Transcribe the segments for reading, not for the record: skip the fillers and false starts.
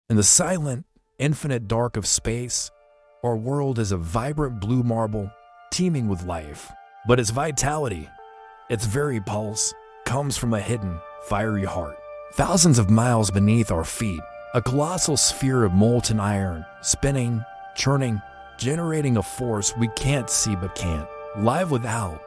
In the silent, infinite dark of space, our world is a vibrant blue marble teeming with life. But its vitality, its very pulse, comes from a hidden, fiery heart. Thousands of miles beneath our feet, a colossal sphere of molten iron, spinning, churning, generating a force we can't see but can't live without.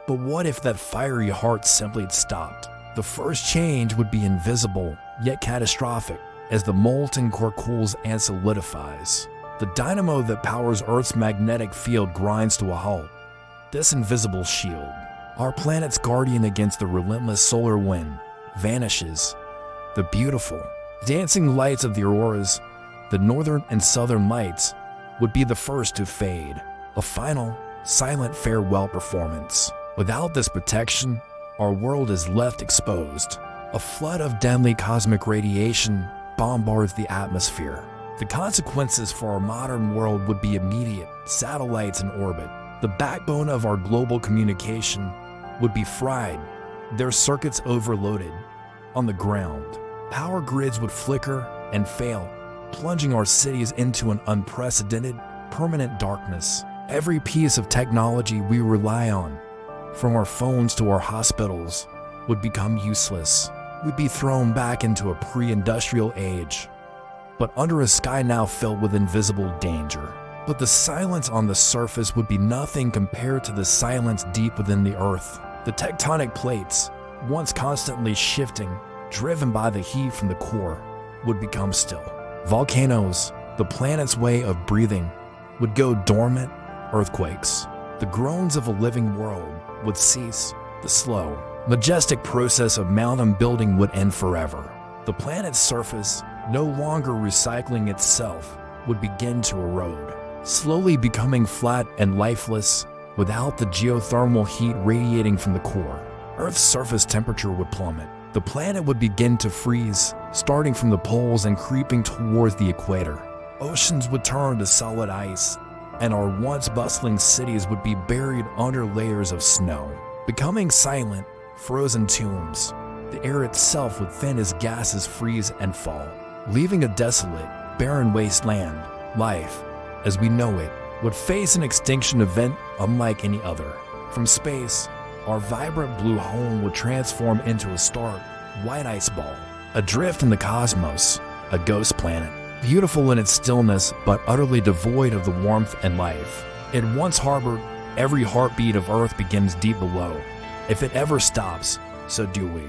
But what if that fiery heart simply stopped? The first change would be invisible, yet catastrophic, as the molten core cools and solidifies. The dynamo that powers Earth's magnetic field grinds to a halt. This invisible shield, our planet's guardian against the relentless solar wind, vanishes. The beautiful, dancing lights of the auroras, the northern and southern lights, would be the first to fade. A final, silent farewell performance. Without this protection, our world is left exposed. A flood of deadly cosmic radiation bombards the atmosphere. The consequences for our modern world would be immediate. Satellites in orbit, the backbone of our global communication, would be fried, their circuits overloaded. On the ground, power grids would flicker and fail, plunging our cities into an unprecedented, permanent darkness. Every piece of technology we rely on, from our phones to our hospitals, would become useless. We'd be thrown back into a pre-industrial age, but under a sky now filled with invisible danger. But the silence on the surface would be nothing compared to the silence deep within the earth. The tectonic plates, once constantly shifting, driven by the heat from the core, would become still. Volcanoes, the planet's way of breathing, would go dormant. Earthquakes, the groans of a living world, would cease. The slow, majestic process of mountain building would end forever. The planet's surface, no longer recycling itself, would begin to erode, slowly becoming flat and lifeless without the geothermal heat radiating from the core. Earth's surface temperature would plummet. The planet would begin to freeze, starting from the poles and creeping towards the equator. Oceans would turn to solid ice, and our once bustling cities would be buried under layers of snow, becoming silent, frozen tombs. The air itself would thin as gases freeze and fall, leaving a desolate, barren wasteland. Life, as we know it, would face an extinction event unlike any other. From space, our vibrant blue home would transform into a stark, white ice ball, adrift in the cosmos, a ghost planet. Beautiful in its stillness, but utterly devoid of the warmth and life it once harbored. Every heartbeat of Earth begins deep below. If it ever stops, so do we.